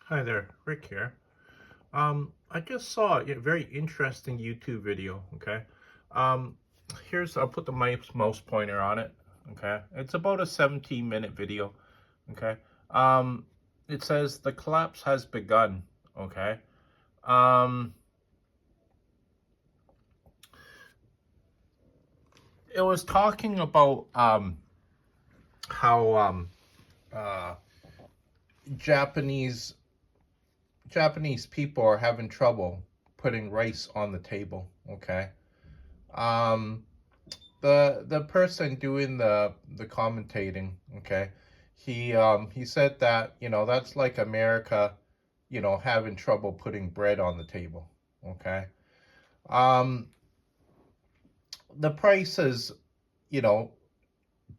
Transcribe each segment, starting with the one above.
Hi there, Rick here. I just saw a very interesting YouTube video. Okay, um, I'll put the mouse pointer on it. Okay, it's about a 17-minute video. Okay, um, it says the collapse has begun. Okay, um, it was talking about how uh, Japanese Japanese people are having trouble putting rice on the table. Okay. Um, the person doing the commentating, okay, he said that that's like America, having trouble putting bread on the table. Okay. Um, the prices, you know,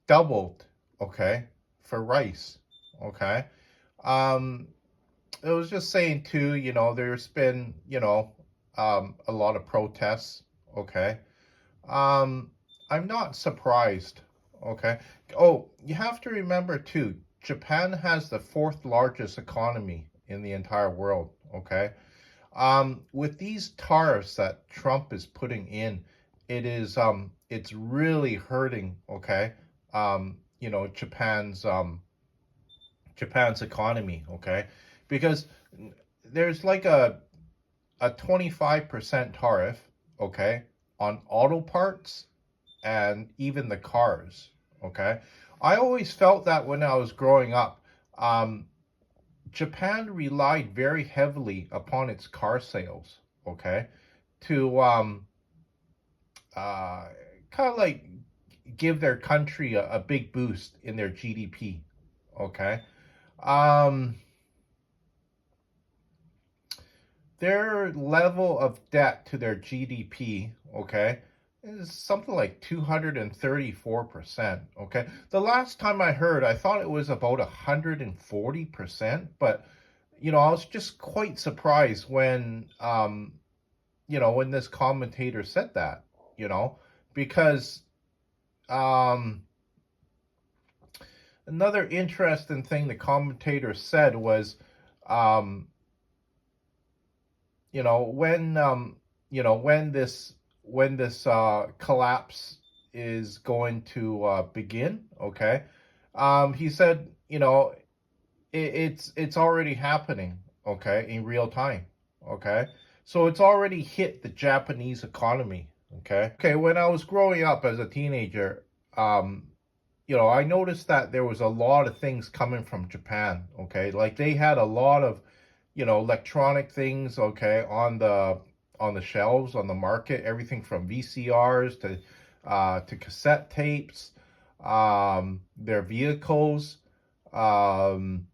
doubled. Okay, for rice. Okay. Um, it was just saying too. There's been a lot of protests. Okay. Um, I'm not surprised. Okay. Oh, you have to remember too, Japan has the fourth largest economy in the entire world. Okay. With these tariffs that Trump is putting in, it's really hurting. Okay. Japan's economy. Okay, because there's like a 25% tariff. Okay, on auto parts and even the cars. Okay, I always felt that when I was growing up, um, Japan relied very heavily upon its car sales. Okay, to uh, kind of like give their country a big boost in their GDP. Okay, um, their level of debt to their GDP. Okay, is something like 234%. Okay. The last time I heard, I thought it was about 140%, but I was just quite surprised when this commentator said that, you know, because um another interesting thing the commentator said was um you know when um when this collapse is going to begin. Okay, he said it's already happening. Okay, in real time. Okay, so it's already hit the Japanese economy. Okay, when I was growing up as a teenager, I noticed that there was a lot of things coming from Japan. Okay, like they had a lot of electronic things. Okay, on the shelves on the market, everything from VCRs to cassette tapes, their vehicles, um,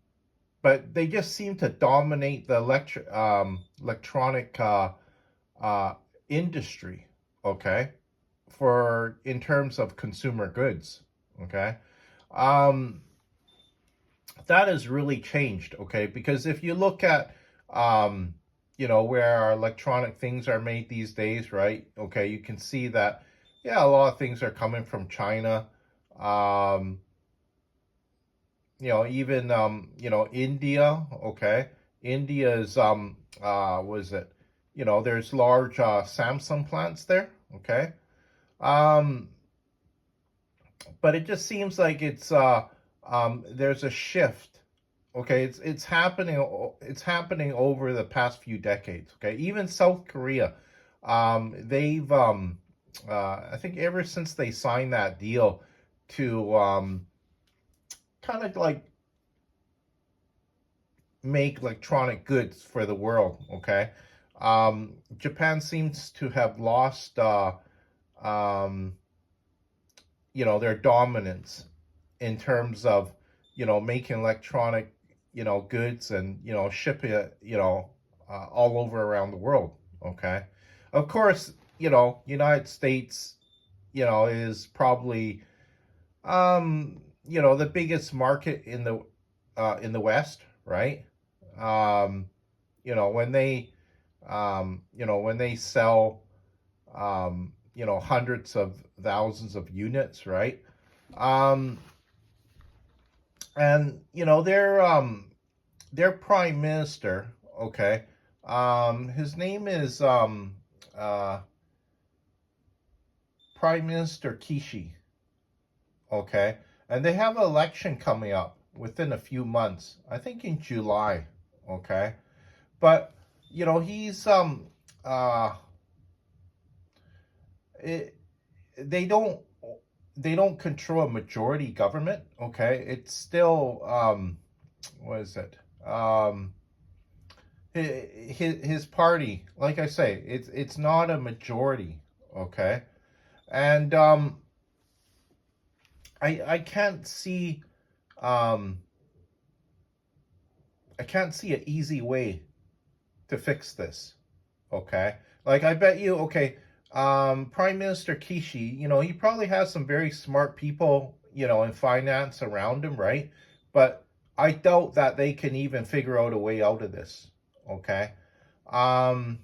but they just seem to dominate the electronic uh, industry. Okay, for in terms of consumer goods. Okay, um, that has really changed. Okay, because if you look at where our electronic things are made these days, right? Okay, you can see that yeah, a lot of things are coming from China. Um, even India. Okay, India's was it? There's large Samsung plants there. Okay, um, but it just seems like there's a shift. Okay, it's happening over the past few decades. Okay, even South Korea, they've I think ever since they signed that deal to kind of like make electronic goods for the world. Okay, Japan seems to have lost um, their dominance in terms of making electronic goods and shipping it all over around the world. Okay, of course United States is probably the biggest market in the West, right? um when they sell hundreds of thousands of units, right? um and they're their prime minister, okay, his name is uh, Prime Minister Kishi, okay, and they have an election coming up within a few months. I think in July, okay, but he's uh it, they don't they don't control a majority government, okay. It's still what is it, his party, like I say, it's not a majority, okay. And I can't see um I can't see an easy way to fix this, okay. Like, I bet you, okay, Prime Minister Kishi, he probably has some very smart people, in finance around him, right? But I doubt that they can even figure out a way out of this, okay. um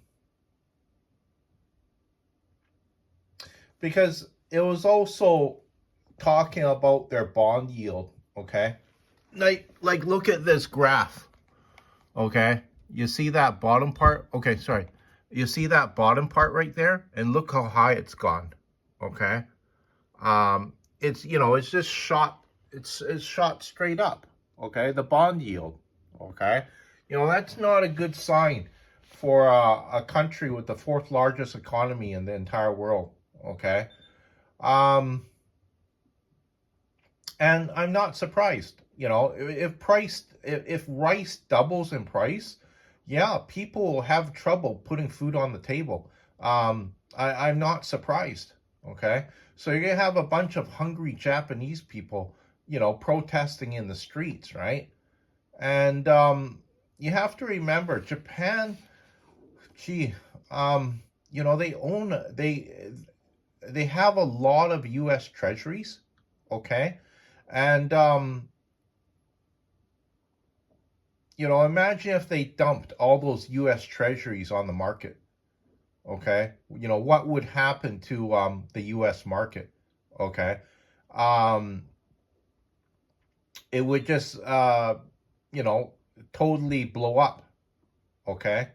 because it was also talking about their bond yield, okay. Like look at this graph, okay. You see that bottom part? Okay, sorry. You see that bottom part right there? And look how high it's gone, okay. It's just shot, it's shot straight up, okay, the bond yield, okay. That's not a good sign for a country with the fourth largest economy in the entire world, okay. um and I'm not surprised. If rice doubles in price, yeah, people will have trouble putting food on the table. I'm not surprised. Okay, so you're gonna have a bunch of hungry Japanese people, protesting in the streets, right? And you have to remember, Japan, gee, they have a lot of U.S. treasuries, okay, and imagine if they dumped all those U.S. treasuries on the market, okay. What would happen to the U.S. market, okay. um it would just you know totally blow up, okay.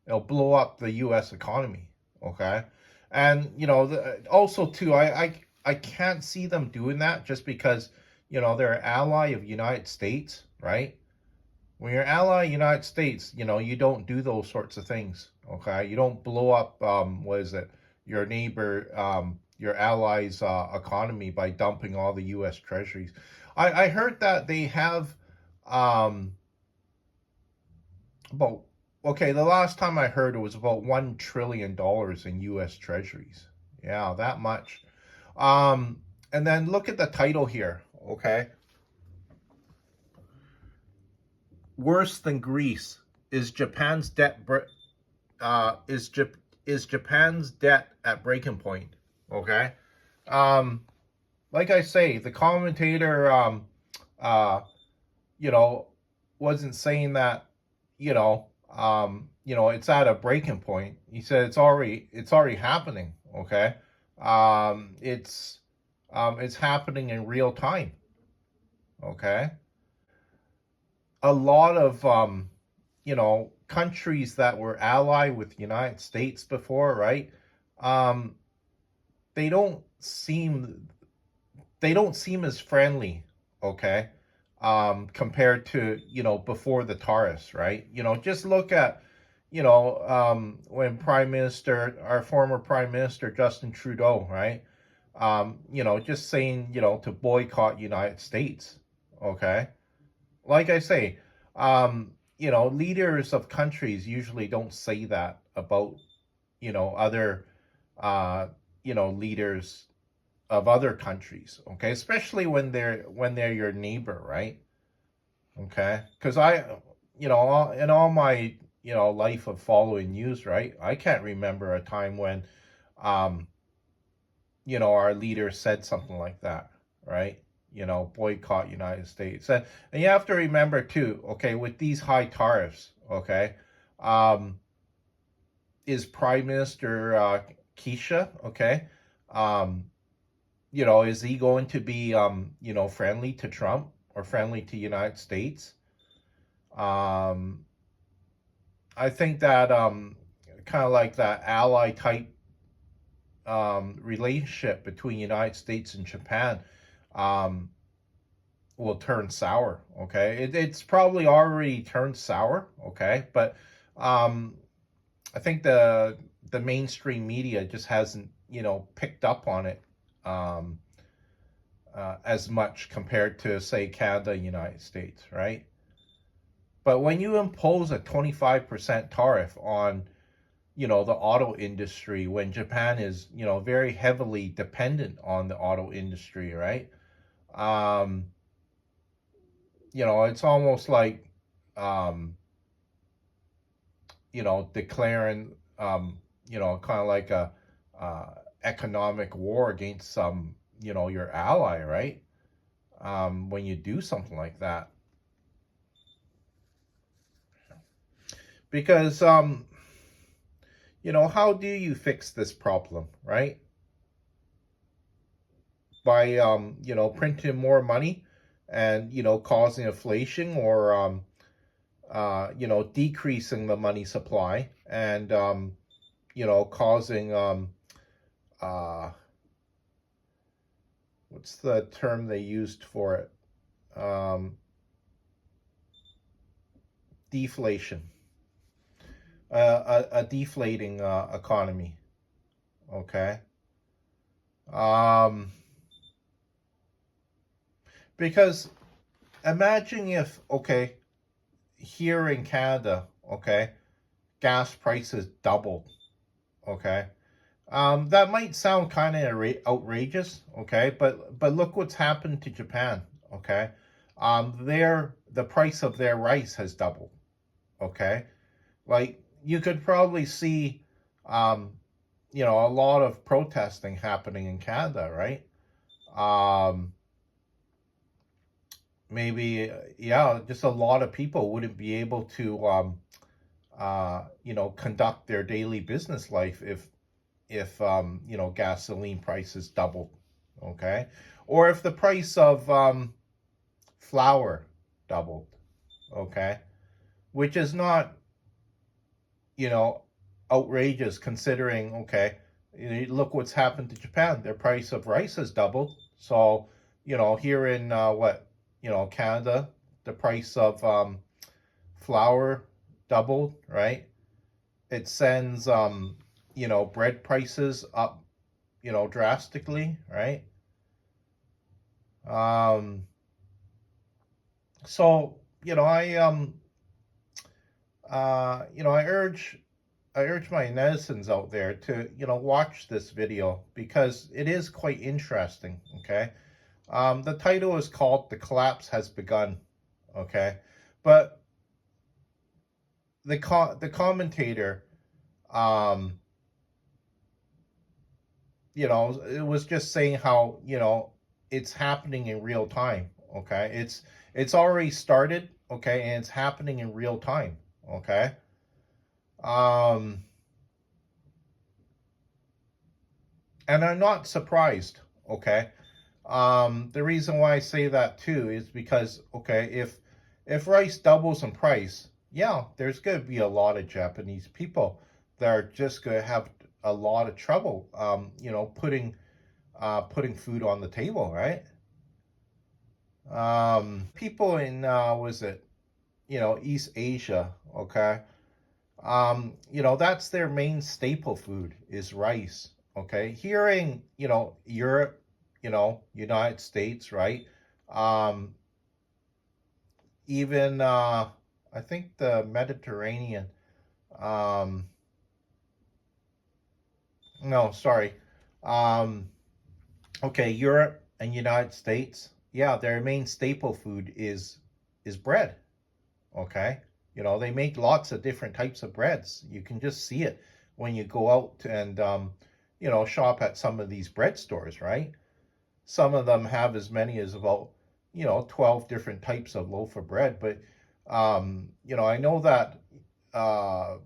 It'll blow up the U.S. economy, okay. And also too, I can't see them doing that just because they're an ally of United States, right? When you're ally United States, you don't do those sorts of things, okay. You don't blow up what is it, your neighbor, your allies economy by dumping all the U.S. treasuries. I heard that they have um about, okay, the last time I heard it was about $1 trillion in U.S. treasuries. Yeah, that much. And then look at the title here, okay. Worse than Greece, is Japan's debt is Japan's debt at breaking point, okay. um like I say, the commentator uh you know wasn't saying that it's at a breaking point. He said it's already happening, okay. It's happening in real time, okay. A lot of countries that were allied with the United States before, right? Um, they don't seem they don't seem as friendly, okay, compared to before the tariffs, right? Just look at when our former Prime Minister Justin Trudeau, right? Just saying to boycott United States, okay. Like I say, leaders of countries usually don't say that about other leaders of other countries, okay, especially when they're your neighbor, right? Okay, because in all my life of following news, right, I can't remember a time when um our leader said something like that, right? Boycott United States. And you have to remember too, okay, with these high tariffs, okay, um, is Prime Minister Keisha, okay, um, is he going to be friendly to Trump or friendly to United States? Um, I think that kind of like that ally type relationship between United States and Japan um, will turn sour. Okay, it's probably already turned sour. Okay, but um, I think the mainstream media just hasn't picked up on it um, as much compared to say Canada, United States, right? But when you impose a 25% tariff on the auto industry, when Japan is very heavily dependent on the auto industry, right? um it's almost like um declaring kind of like a economic war against your ally, right? When you do something like that, because how do you fix this problem, right? By printing more money and causing inflation, or decreasing the money supply and causing uh, what's the term they used for it? Deflation, a deflating economy. Okay. Um, because imagine if, okay, here in Canada, okay, gas prices doubled. Okay. That might sound kind of outrageous, okay, but look what's happened to Japan, okay. The price of their rice has doubled, okay. Like you could probably see, um, a lot of protesting happening in Canada, right? Um, Maybe, yeah, just a lot of people wouldn't be able to, conduct their daily business life if gasoline prices doubled, okay, or if the price of flour doubled, okay, which is not you know outrageous considering, okay, look what's happened to Japan. Their price of rice has doubled. So here in Canada, the price of flour doubled, right? It sends bread prices up drastically, right? um so I urge my netizens out there to watch this video because it is quite interesting. Okay. The title is called "The Collapse Has Begun." Okay. But the commentator, um it was just saying how it's happening in real time. Okay. It's already started. Okay, and it's happening in real time. Okay. um and I'm not surprised. Okay. The reason why I say that too is because, okay, if rice doubles in price, yeah, there's going to be a lot of Japanese people that are just going to have a lot of trouble, putting food on the table, right? People in was it East Asia, okay? That's their main staple food is rice. Okay. Here in, Europe, United States, right? Um, Even I think the Mediterranean, um, no, sorry. Um, okay, Europe and United States, yeah, their main staple food is bread. Okay. They make lots of different types of breads. You can just see it when you go out and shop at some of these bread stores, right? Some of them have as many as about 12 different types of loaf of bread. But I know that uh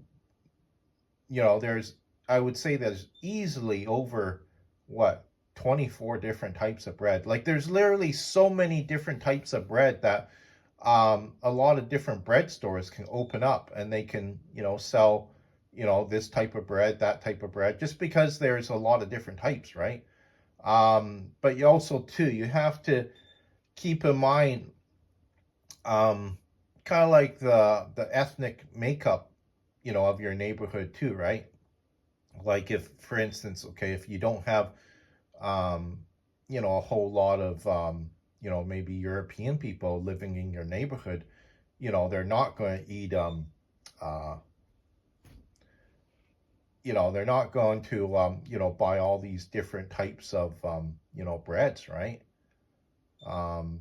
there's I would say there's easily over what 24 different types of bread. Like there's literally so many different types of bread that a lot of different bread stores can open up and they can, sell, this type of bread, that type of bread, just because there's a lot of different types, right? But you also too, you have to keep in mind, kind of like the ethnic makeup, of your neighborhood too, right? Like if, for instance, okay, if you don't have, um, a whole lot of, maybe European people living in your neighborhood, they're not going to eat, uh, they're not going to, buy all these different types of, breads, right?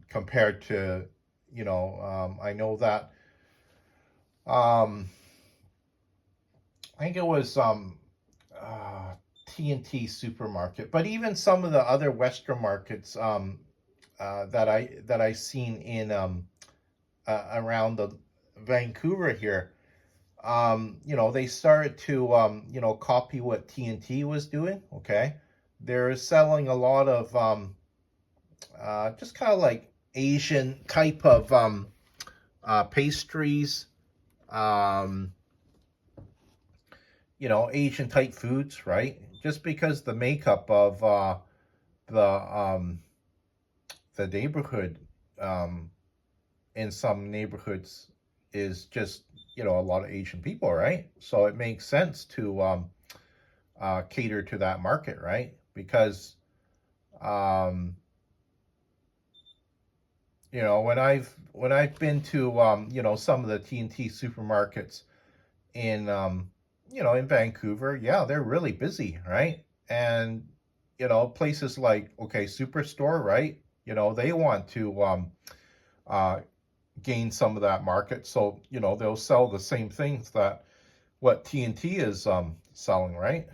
Compared to, I know that, um, I think it was, T&T supermarket, but even some of the other Western markets, that I seen in, around the Vancouver here, they started to, copy what T&T was doing. Okay, they're selling a lot of, just kind of like Asian type of, pastries, um, Asian type foods, right? Just because the makeup of, the the neighborhood, um, in some neighborhoods is just, a lot of Asian people, right? So it makes sense to, cater to that market, right? Because, um, when I've been to, some of the T&T supermarkets in, in Vancouver, yeah, they're really busy, right? And places like, okay, Superstore, right? They want to, uh, gain some of that market, so they'll sell the same things that what T&T is, selling, right?